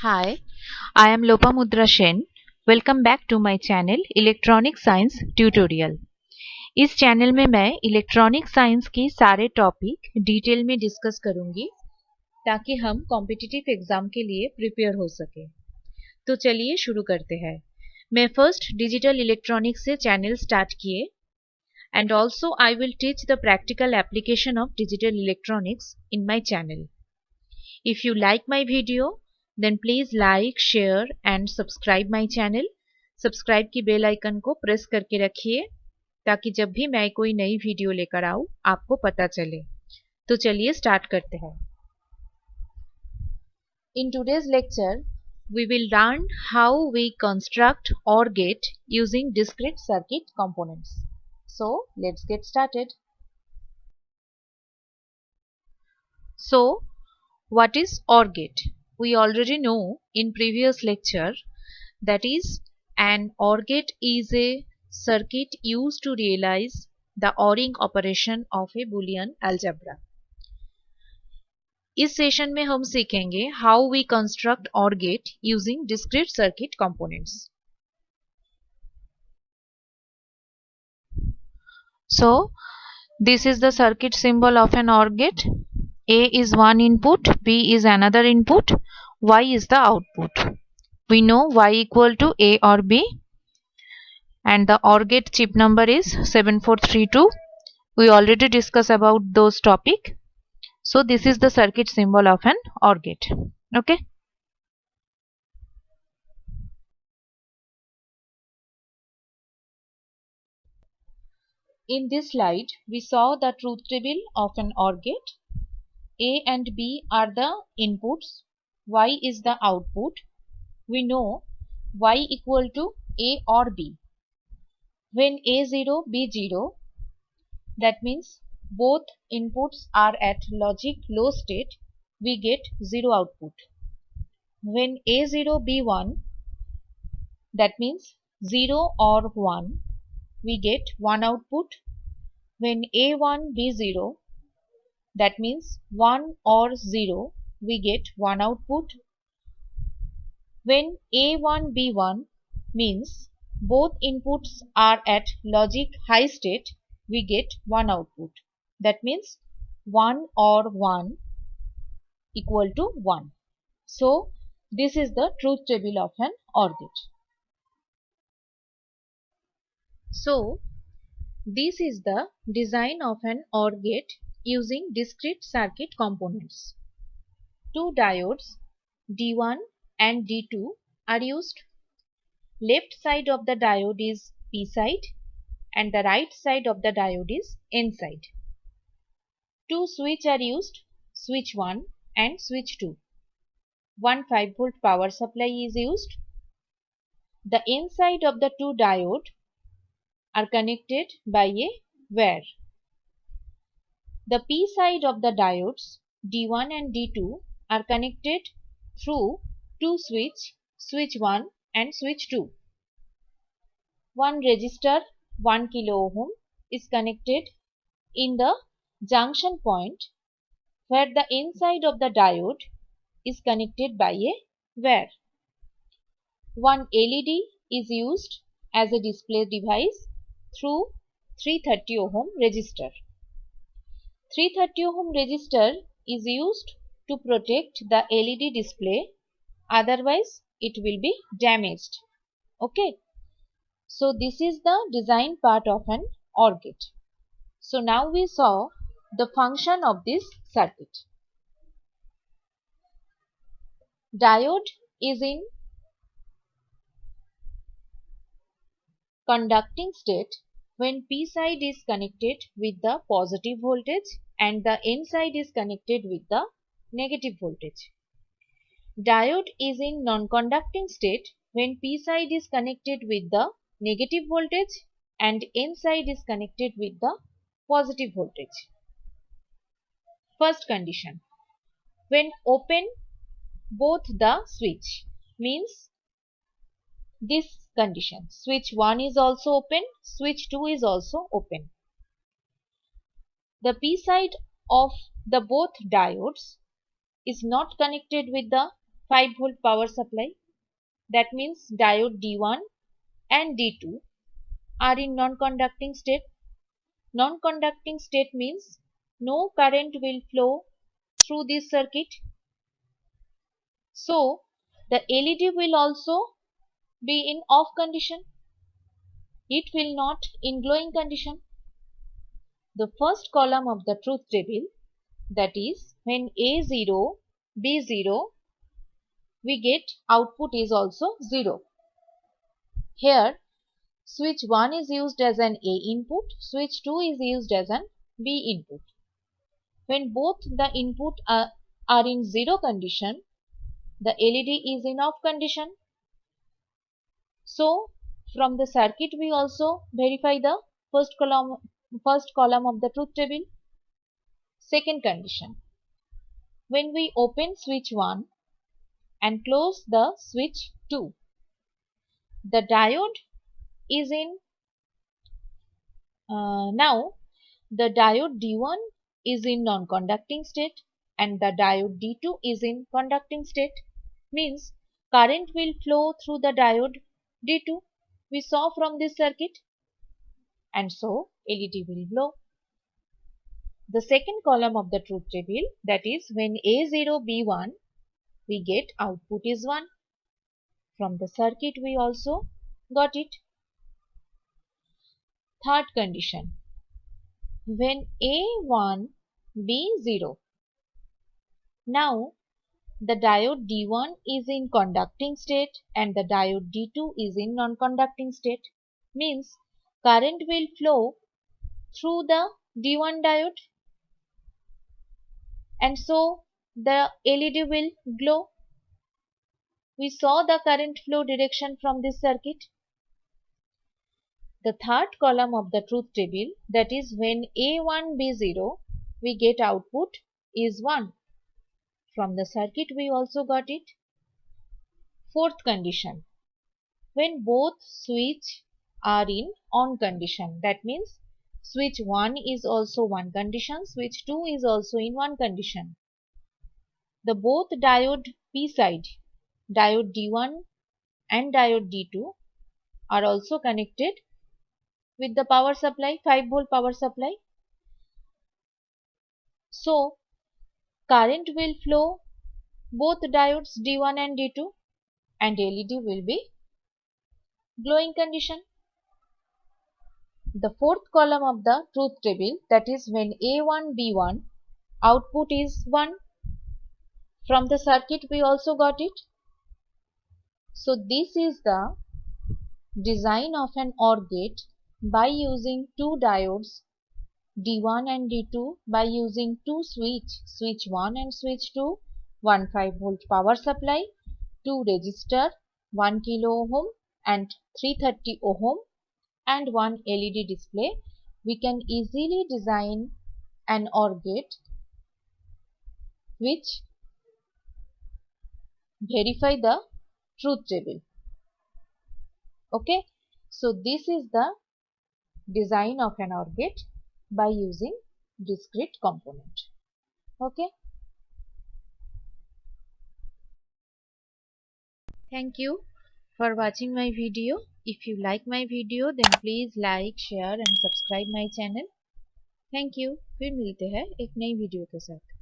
Hi, I am Lopamudra Sen. Welcome back to my channel electronic science tutorial. इस channel में मैं electronic science के सारे topic detail में डिस्कस करूंगी ताकि हम कॉम्पिटिटिव एग्जाम के लिए प्रिपेयर हो सके। तो चलिए शुरू करते हैं। मैं फर्स्ट डिजिटल इलेक्ट्रॉनिक्स से चैनल स्टार्ट किए and also I will teach the practical application of digital electronics in my channel. If you like my video, then please like, share and subscribe my channel. Subscribe की bell icon को press करके रखिए ताकि जब भी मैं कोई नई वीडियो लेकर आऊँ आपको पता चले। तो चलिए स्टार्ट करते हैं। In today's lecture, we will learn how we construct OR gate using discrete circuit components. So let's get started. So what is OR gate? We already know in previous lecture, that is, an OR gate is a circuit used to realize the ORing operation of a Boolean algebra. इस session में हम सीखेंगे how we construct OR gate using discrete circuit components. So this is the circuit symbol of an OR gate. A is one input, B is another input, Y is the output. We know Y equal to A or B, and the OR gate chip number is 7432. We already discussed about those topic. So this is the circuit symbol of an OR gate. Okay. In this slide, we saw the truth table of an OR gate. A and B are the inputs, Y is the output. We know Y equal to A or B. When A0, B0, that means both inputs are at logic low state, we get 0 output. When A0, B1, that means 0 or 1, we get 1 output. When A1, B0, that means 1 or 0, we get 1 output. When A1, B1 means both inputs are at logic high state, we get 1 output. That means 1 or 1 equal to 1. So this is the truth table of an OR gate. So this is the design of an OR gate using discrete circuit components. Two diodes D1 and D2 are used. Left side of the diode is P side and the right side of the diode is N side. Two switches are used, switch 1 and switch 2. One 5-volt power supply is used. The N side of the two diodes are connected by a wire. The P side of the diodes D1 and D2 are connected through two switches, switch 1 and switch 2. One resistor 1 kilo ohm is connected in the junction point where the inside of the diode is connected by a wire. One LED is used as a display device through 330 ohm resistor. 330 ohm resistor is used to protect the LED display, otherwise it will be damaged. Okay. So this is the design part of an OR gate. So now we saw the function of this circuit. Diode is in conducting state when P side is connected with the positive voltage and the N side is connected with the negative voltage. Diode is in non-conducting state when P side is connected with the negative voltage and N side is connected with the positive voltage. First condition, when open both the switch, means this condition, switch 1 is also open, switch 2 is also open. The P side of the both diodes is not connected with the 5 volt power supply. That means diode D1 and D2 are in non-conducting state. Non-conducting state means no current will flow through this circuit. So the LED will also be in off condition. It will not in glowing condition. The first column of the truth table, that is when A0, B0, we get output is also 0. Here switch 1 is used as an A input, switch 2 is used as an B input. When both the input are in 0 condition, the LED is in off condition. So from the circuit we also verify the first column of the truth table. Second condition, when we open switch 1 and close the switch 2, the diode is in now the diode D1 is in non-conducting state and the diode D2 is in conducting state, means current will flow through the diode D2 we saw from this circuit, and so LED will glow. The second column of the truth table, that is when A0 B1, we get output is 1. From the circuit we also got it. Third condition, when A1 B0, now the diode D1 is in conducting state and the diode D2 is in non-conducting state, means current will flow through the D1 diode, and so the LED will glow. We saw the current flow direction from this circuit. The third column of the truth table, that is when A1 B0, we get output is 1. From the circuit we also got it. Fourth condition, when both switch are in on condition, that means switch 1 is also one condition, switch 2 is also in one condition. The both diode P side, diode D1 and diode D2 are also connected with the power supply, 5 volt power supply. So current will flow both diodes D1 and D2 and LED will be glowing condition. The fourth column of the truth table, that is when A1 B1, output is 1. From the circuit we also got it. So this is the design of an OR gate by using two diodes D1 and D2, by using two switch 1 and switch 2, 15 volt power supply, two resistor 1 kilo ohm and 330 ohm and one LED display. We can easily design an OR gate which verify the truth table. Okay, so this is the design of an OR gate by using discrete component. Okay, thank you for watching my video. If you like my video then please like, share and subscribe my channel. Thank you, फिर मिलते हैं एक नई video के साथ।